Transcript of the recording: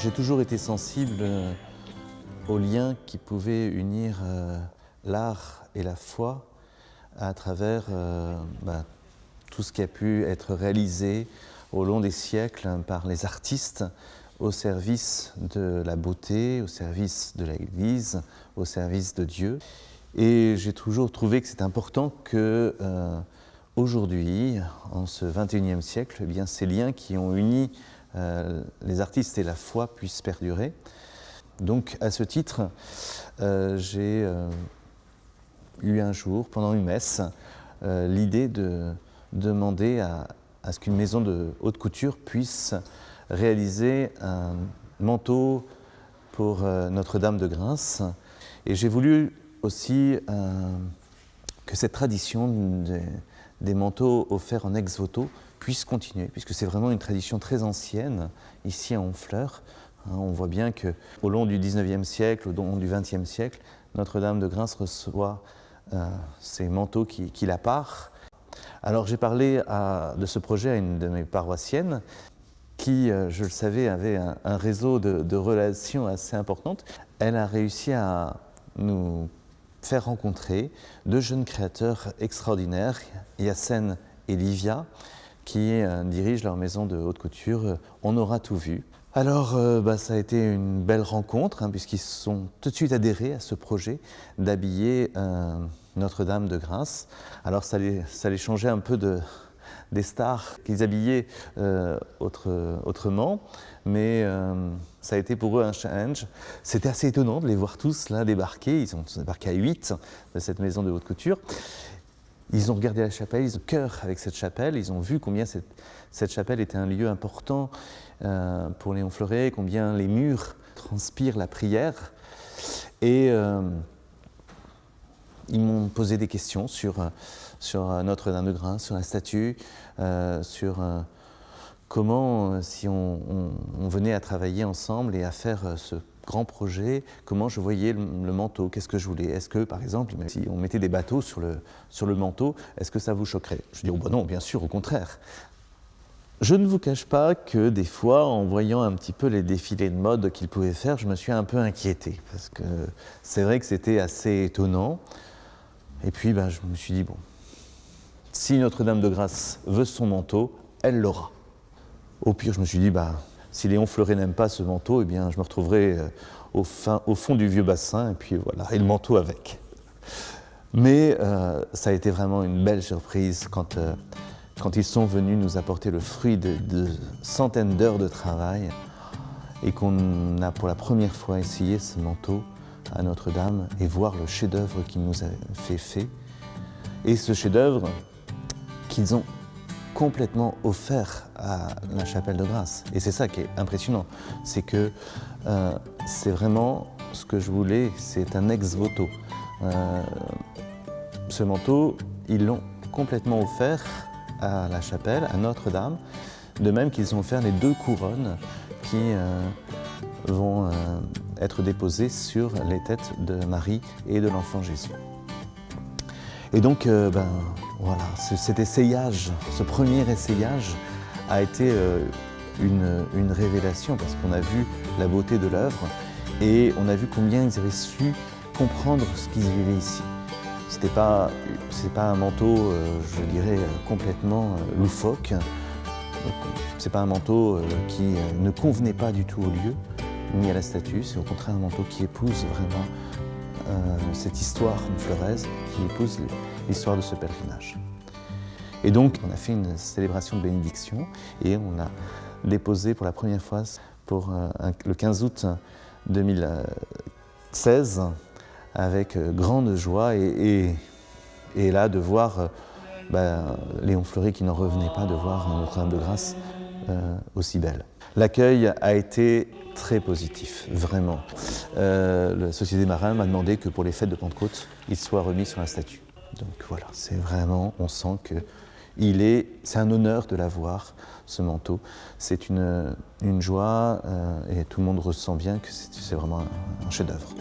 j'ai toujours été sensible aux liens qui pouvaient unir l'art et la foi à travers tout ce qui a pu être réalisé au long des siècles par les artistes au service de la beauté, au service de l'Église, au service de Dieu. Et j'ai toujours trouvé que c'est important que aujourd'hui, en ce XXIe siècle, eh bien, ces liens qui ont uni les artistes et la foi puissent perdurer. Donc à ce titre, j'ai eu un jour, pendant une messe, l'idée de demander à ce qu'une maison de haute couture puisse réaliser un manteau pour Notre-Dame de Grâce. Et j'ai voulu aussi que cette tradition des manteaux offerts en ex-voto puisse continuer, puisque c'est vraiment une tradition très ancienne, ici à Honfleur. On voit bien qu'au long du XIXe siècle, au long du XXe siècle, Notre-Dame de Grâce reçoit ces manteaux qui la parent. Alors j'ai parlé de ce projet à une de mes paroissiennes qui, je le savais, avait un réseau de relations assez importantes. Elle a réussi à nous faire rencontrer deux jeunes créateurs extraordinaires, Yassine et Livia, qui dirigent leur maison de haute couture. On aura tout vu. Alors, ça a été une belle rencontre, puisqu'ils se sont tout de suite adhérés à ce projet d'habiller Notre-Dame de Grâce. Alors, ça allait changer un peu des stars qu'ils habillaient autrement, mais ça a été pour eux un challenge. C'était assez étonnant de les voir tous là débarquer. Ils ont débarqué à 8 de cette maison de haute couture. Ils ont regardé la chapelle, ils ont cœur avec cette chapelle, ils ont vu combien cette chapelle était un lieu important pour les Honfleurais, combien les murs transpirent la prière. Et ils m'ont posé des questions sur Notre-Dame de Grâce, sur la statue, sur comment, si on venait à travailler ensemble et à faire ce grand projet, comment je voyais le manteau, qu'est-ce que je voulais. Est-ce que, par exemple, si on mettait des bateaux sur le manteau, est-ce que ça vous choquerait? Je dis, non, bien sûr, au contraire. Je ne vous cache pas que des fois, en voyant un petit peu les défilés de mode qu'ils pouvaient faire, je me suis un peu inquiété, parce que c'est vrai que c'était assez étonnant. Et puis, je me suis dit, si Notre-Dame de Grâce veut son manteau, elle l'aura. Au pire, je me suis dit, si les Honfleurais n'aiment pas ce manteau, eh bien, je me retrouverai au fond du vieux bassin, et puis voilà, et le manteau avec. Mais ça a été vraiment une belle surprise quand ils sont venus nous apporter le fruit de centaines d'heures de travail et qu'on a pour la première fois essayé ce manteau à Notre-Dame et voir le chef-d'œuvre qu'ils nous avaient fait. Et ce chef-d'œuvre qu'ils ont complètement offert à la chapelle de Grâce. Et c'est ça qui est impressionnant, c'est que c'est vraiment ce que je voulais, c'est un ex-voto. Ce manteau, ils l'ont complètement offert à la chapelle, à Notre-Dame, de même qu'ils ont offert les 2 couronnes qui vont être déposées sur les têtes de Marie et de l'enfant Jésus. Et donc, voilà, cet essayage, ce premier essayage a été une révélation parce qu'on a vu la beauté de l'œuvre et on a vu combien ils avaient su comprendre ce qu'ils vivaient ici. C'est pas un manteau, je dirais, complètement loufoque. C'est pas un manteau qui ne convenait pas du tout au lieu, ni à la statue. C'est au contraire un manteau qui épouse vraiment cette histoire honfleuraise, qui épouse l'histoire de ce pèlerinage. Et donc, on a fait une célébration de bénédiction et on l'a déposé pour la première fois pour le 15 août 2016 avec grande joie et là de voir les Honfleurais qui n'en revenaient pas de voir Notre-Dame de Grâce aussi belle. L'accueil a été très positif, vraiment. La Société Marin m'a demandé que pour les fêtes de Pentecôte, il soit remis sur la statue. Donc voilà, c'est vraiment, on sent que c'est un honneur de l'avoir, ce manteau. C'est une joie et tout le monde ressent bien que c'est vraiment un chef-d'œuvre.